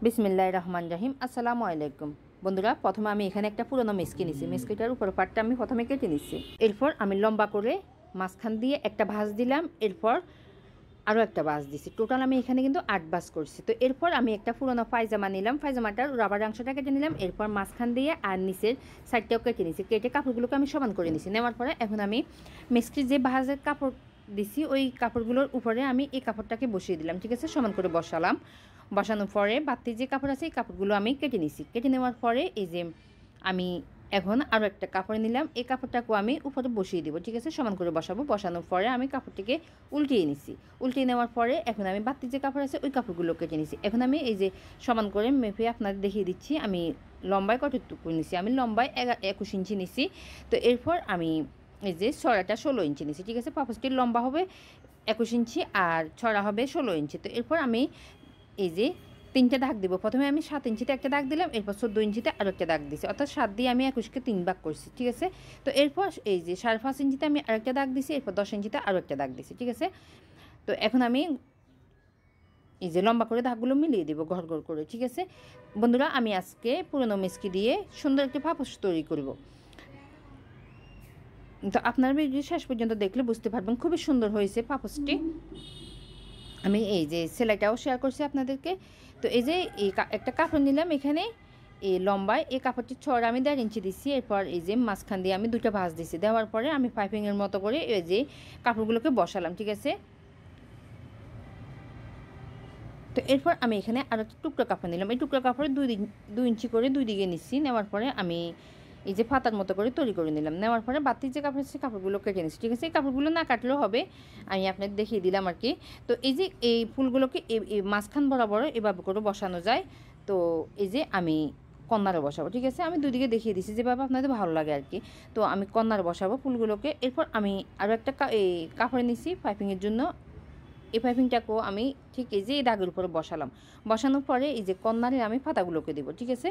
বিসমিল্লাহির রহমানির রহিম। আসসালামু আলাইকুম বন্ধুরা। প্রথমে আমি এখানে একটা পুরনো মেসকি নিছি। মেসকিটার উপর পাটটা আমি প্রথমে কেটে নিচ্ছি। এরপর আমি লম্বা করে মাঝখান দিয়ে একটা ভাঁজ দিলাম, এরপর আরও একটা ভাঁজ দিছি। টোটাল আমি এখানে কিন্তু 8 ভাঁজ করছি। তো এরপর আমি একটা পুরনো পায়জামা নিলাম, পায়জামাটার রাবার অংশটা কেটে নিলাম, এরপর মাঝখান দিয়ে আর নিচের সাইডটাও কেটে নিছি। কেটে কাপড়গুলোকে আমি সমান করে নিছি। নেওয়ার পরে এখন আমি মেসকির যে ভাঁজের কাপড় দিছি ওই কাপড়গুলোর উপরে আমি এই কাপড়টাকে বসিয়ে দিলাম, ঠিক আছে। সমান করে বসালাম। বসানোর পরে বাড়তি যে কাপড় আছে এই কাপড়গুলো আমি কেটে নিছি। কেটে নেওয়ার পরে এই যে আমি এখন আরও একটা কাপড় নিলাম, এই কাপড়টাকেও আমি উপরে বসিয়ে দিব, ঠিক আছে। সমান করে বসাবো। বসানোর পরে আমি কাপড়টিকে উল্টিয়ে নিছি। উল্টিয়ে নেওয়ার পরে এখন আমি বাড়তি যে কাপড় আছে ওই কাপড়গুলো কেটে নিছি। এখন আমি এই যে সমান করে মেপে আপনাদের দেখিয়ে দিচ্ছি আমি লম্বায় কতটুকু নিছি। আমি লম্বায় 21 ইঞ্চি নিছি। তো এরপর আমি এই যে ছড়াটা 16 ইঞ্চি নিছি, ঠিক আছে। পাপোশটির লম্বা হবে 21 ইঞ্চি আর ছড়া হবে 16 ইঞ্চি। তো এরপর আমি এই যে 3টে দাগ দিব। প্রথমে আমি 7 ইঞ্চিতে একটা দাগ দিলাম, এরপর 14 ইঞ্চিতে আরও একটা দাগ দিছি, অর্থাৎ 7 দিয়ে আমি 21কে 3 ভাগ করছি, ঠিক আছে। তো এরপর এই যে 5.5 ইঞ্চিতে আমি আরেকটা দাগ দিছি, এরপর 10 ইঞ্চিতে আরও একটা দাগ দিছি, ঠিক আছে। তো এখন আমি এই যে লম্বা করে দাগগুলো মিলিয়ে দেবো ঘর ঘর করে, ঠিক আছে বন্ধুরা। আমি আজকে পুরনো মেসকি দিয়ে সুন্দর একটি পাপোশ তৈরি করব। তো আপনারা ভিডিও শেষ পর্যন্ত দেখলে বুঝতে পারবেন খুবই সুন্দর হয়েছে পাপোশটি। আমি এই যে সেলাইটাও শেয়ার করছি আপনাদেরকে। তো এই যে একটা কাপড় নিলাম এখানে এই লম্বায়, এই কাপড়টির ছড়া আমি 1.5 ইঞ্চি দিচ্ছি। এরপর এই যে মাঝখান দিয়ে আমি 2টা ভাঁজ দিছি। দেওয়ার পরে আমি পাইপিংয়ের মতো করে এই যে কাপড়গুলোকে বসালাম, ঠিক আছে। তো এরপর আমি এখানে আরও একটা টুকরো কাপড় নিলাম। এই টুকরো কাপড়ে 2 ইঞ্চি করে 2 দিকে নিচ্ছি। নেওয়ার পরে আমি এই যে পাতার মতো করে তৈরি করে নিলাম। নেওয়ার পরে বাড়তি যে কাপড় আছে কাপড়গুলো কেটে নিচ্ছি, ঠিক আছে। এই কাপড়গুলো না কাটলেও হবে, আমি আপনাদের দেখিয়ে দিলাম আর কি। তো এই যে এই ফুলগুলোকে এই মাঝখান বরাবর এভাবে করে বসানো যায়। তো এই যে আমি কর্নারে বসাবো, ঠিক আছে। আমি দুদিকে দেখিয়ে দিচ্ছি যেভাবে আপনাদের ভালো লাগে আর কি। তো আমি কর্নারে বসাবো ফুলগুলোকে। এরপর আমি আরও একটা এই কাপড়ে নিচ্ছি পাইপিংয়ের জন্য। এই পাইপিংটাকেও আমি ঠিক এই যে এই দাগের উপরে বসালাম। বসানোর পরে এই যে কর্নারে আমি পাতাগুলোকে দেবো, ঠিক আছে।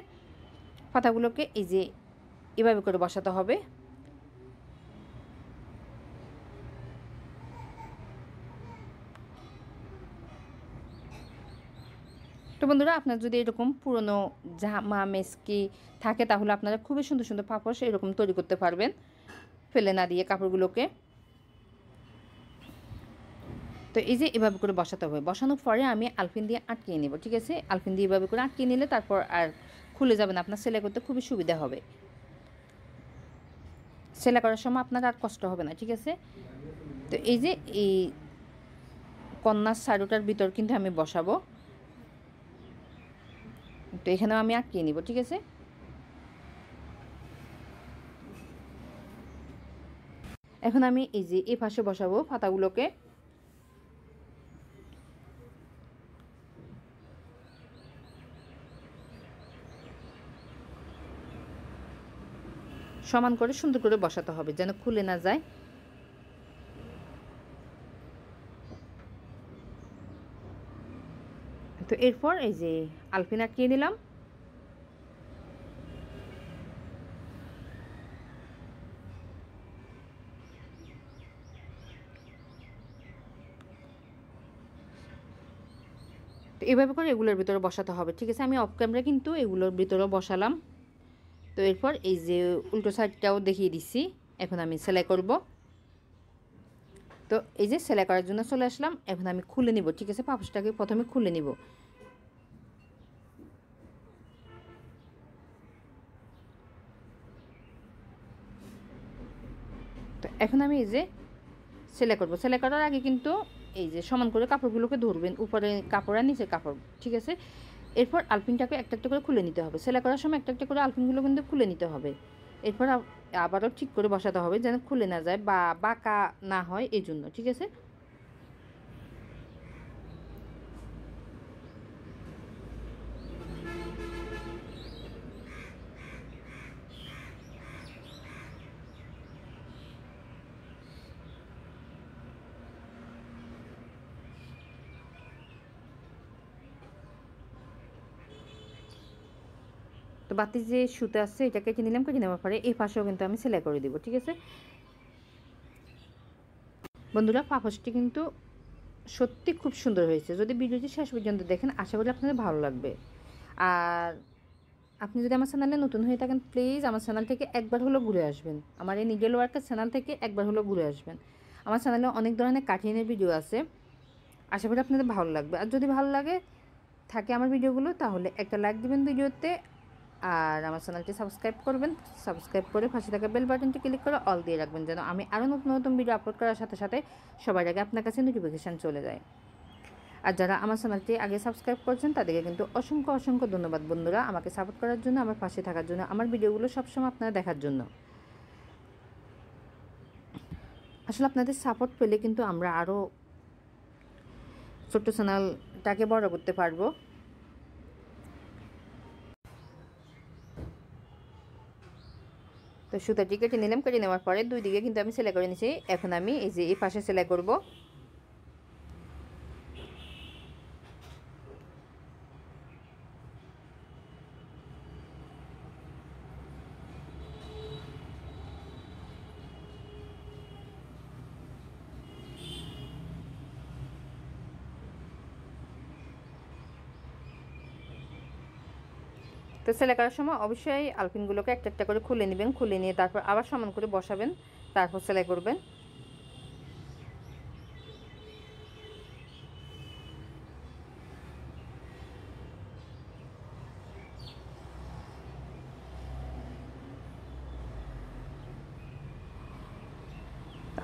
পাতাগুলোকে এই যে এভাবে করে বসাতে হবে। তো বন্ধুরা, আপনার যদি এরকম পুরনো জামা মেসকি থাকে তাহলে আপনারা খুবই সুন্দর সুন্দর পাপোশ এরকম তৈরি করতে পারবেন ফেলে না দিয়ে কাপড়গুলোকে। তো এই যে এভাবে করে বসাতে হবে। বসানোর পরে আমি আলপিন দিয়ে আটকিয়ে নেব, ঠিক আছে। আলপিন দিয়ে এভাবে করে আটকিয়ে নিলে তারপর আর খুলে যাবে না, আপনার সেলাই করতে খুবই সুবিধা হবে। সেলাই করার সময় আপনার আর কষ্ট হবে না, ঠিক আছে। তো এই যে এই কন্যার শাড়িটার ভিতর কিন্তু আমি বসাবো। তো এখানেও আমি আটকিয়ে নিব, ঠিক আছে। এখন আমি এই যে এই পাশে বসাবো পাতাগুলোকে। সমান করে সুন্দর করে বসাতে হবে যেন খুলে না যায়। তো এরপর এই যে আলপিন আটকিয়ে নিলাম। তো এভাবে করে এগুলোর ভিতরে বসাতে হবে, ঠিক আছে। আমি অফ ক্যামেরা কিন্তু এগুলোর ভিতরে বসালাম। তো এরপর এই যে উল্টো সাইডটাও দেখিয়ে দিচ্ছি। এখন আমি সেলাই করব। তো এই যে সেলাই করার জন্য চলে আসলাম। এখন আমি খুলে নিব, ঠিক আছে। পাপোশটাকে প্রথমে খুলে নিব। তো এখন আমি এই যে সেলাই করব। সেলাই করার আগে কিন্তু এই যে সমান করে কাপড়গুলোকে ধরবেন, উপরে কাপড় আর নিচে কাপড়, ঠিক আছে। এরপর আলপিনটাকে একটা একটা করে খুলে নিতে হবে। সেলাই করার সময় একটা একটা করে আলপিনগুলো কিন্তু খুলে নিতে হবে। এরপর আবারও ঠিক করে বসাতে হবে যেন খুলে না যায় বা বাঁকা না হয়, এই জন্য, ঠিক আছে। তো বাতি যে সুতো আছে এটা কেটে নিলাম। কেটে নেওয়ার পরে এই পাশেও কিন্তু আমি সেলাই করে দিব, ঠিক আছে বন্ধুরা। পাপোশটি কিন্তু সত্যি খুব সুন্দর হয়েছে। যদি ভিডিওটি শেষ পর্যন্ত দেখেন আশা করি আপনাদের ভালো লাগবে। আর আপনি যদি আমার চ্যানেলে নতুন হয়ে থাকেন প্লিজ আমার চ্যানেল থেকে একবার হলো ঘুরে আসবেন, আমার এই নিডল ওয়ার্কের চ্যানেল থেকে একবার হলো ঘুরে আসবেন। আমার চ্যানেলে অনেক ধরনের কাটিংয়ের ভিডিও আছে, আশা করি আপনাদের ভালো লাগবে। আর যদি ভালো লাগে থাকে আমার ভিডিওগুলো তাহলে একটা লাইক দিবেন ভিডিওতে, আর আমার চ্যানেলটি সাবস্ক্রাইব করবেন, সাবস্ক্রাইব করে পাশে থাকা বেল বাটনটি ক্লিক করে অল দিয়ে রাখবেন, যেন আমি আরও নতুন নতুন ভিডিও আপলোড করার সাথে সাথে সবার আগে আপনার কাছে নোটিফিকেশান চলে যায়। আর যারা আমার চ্যানেলটি আগে সাবস্ক্রাইব করছেন তাদেরকে কিন্তু অসংখ্য অসংখ্য ধন্যবাদ বন্ধুরা, আমাকে সাপোর্ট করার জন্য, আমার পাশে থাকার জন্য, আমার ভিডিওগুলো সবসময় আপনারা দেখার জন্য। আসলে আপনাদের সাপোর্ট পেলে কিন্তু আমরা আরও ছোট্ট চ্যানেলটাকে বড় করতে পারবো। তো সুতাটি কেটে নিলাম, কেটে নেওয়ার পরে দুই দিকে কিন্তু আমি সেলাই করে নিয়েছি। এখন আমি এই যে এই পাশে সেলাই করব। তো সেলাই করার সময় অবশ্যই আলপিনগুলোকে একটা একটা করে খুলে নেবেন, খুলে নিয়ে তারপর আবার সমান করে বসাবেন, তারপর সেলাই করবেন।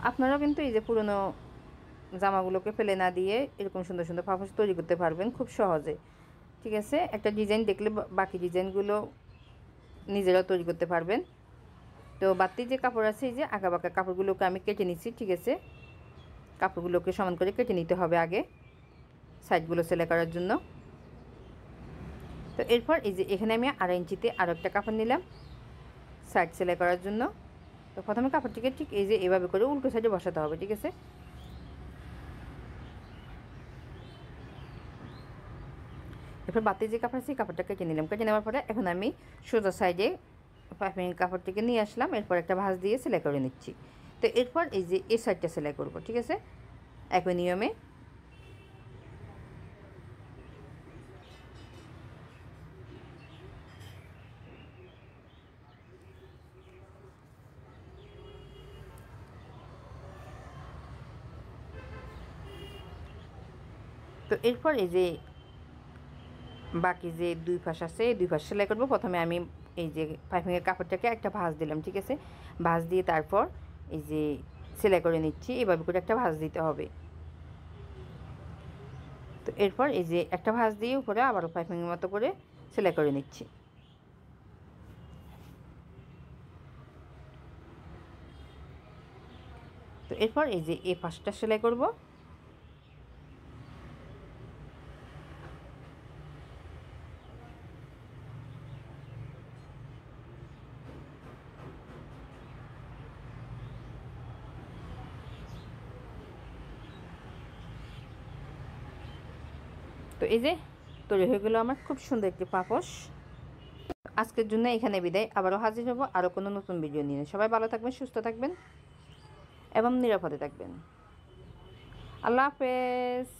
আপনারাও কিন্তু এই যে পুরনো জামাগুলোকে ফেলে না দিয়ে এরকম সুন্দর সুন্দর পাপোশ তৈরি করতে পারবেন খুব সহজে। ঠিক আছে, একটা ডিজাইন দেখলে বাকি ডিজাইনগুলো নিজেরাও তৈরি করতে পারবেন। তো বাড়তি যে কাপড় আছে, এই যে আঁকা বাঁকা কাপড়গুলোকে আমি কেটে নিচ্ছি। ঠিক আছে, কাপড়গুলোকে সমান করে কেটে নিতে হবে আগে সাইডগুলো সেলাই করার জন্য। তো এরপর এই যে এখানে আমি 2.5 ইঞ্চিতে আরও একটা কাপড় নিলাম সাইড সেলাই করার জন্য। তো প্রথমে কাপড়টিকে ঠিক এই যে এভাবে করে উল্টো সাইডে বসাতে হবে। ঠিক আছে, এরপর বাতি যে কাপড় আছে কাপড়টা কেটে নিলাম। কেটে নেওয়ার পরে এখন আমি সোজা সাইডে পাইপিং কাপড়টিকে নিয়ে আসলাম, এরপর একটা ভাঁজ দিয়ে সেলাই করে নিচ্ছি। তো এরপর এই যে এই সাইডটা সেলাই করব। ঠিক আছে, একই নিয়মে। তো এরপর এই যে বাকি যে দুই পাশ আছে এই দুই পাশ সেলাই করব। প্রথমে আমি এই যে পাইপিংয়ের কাপড়টাকে একটা ভাঁজ দিলাম। ঠিক আছে, ভাঁজ দিয়ে তারপর এই যে সেলাই করে নিচ্ছি, এভাবে করে একটা ভাঁজ দিতে হবে। তো এরপর এই যে একটা ভাঁজ দিয়ে উপরে আবারও পাইপিংয়ের মতো করে সেলাই করে নিচ্ছি। তো এরপর এই যে এই পাশটা সেলাই করব। তো এই যে তৈরি হয়ে গেল আমার খুব সুন্দর একটি পাপোশ। আজকের জন্য এখানে বিদায়, আবারও হাজির হব আরও কোনো নতুন ভিডিও নিয়ে। সবাই ভালো থাকবেন, সুস্থ থাকবেন এবং নিরাপদে থাকবেন। আল্লাহ হাফেজ।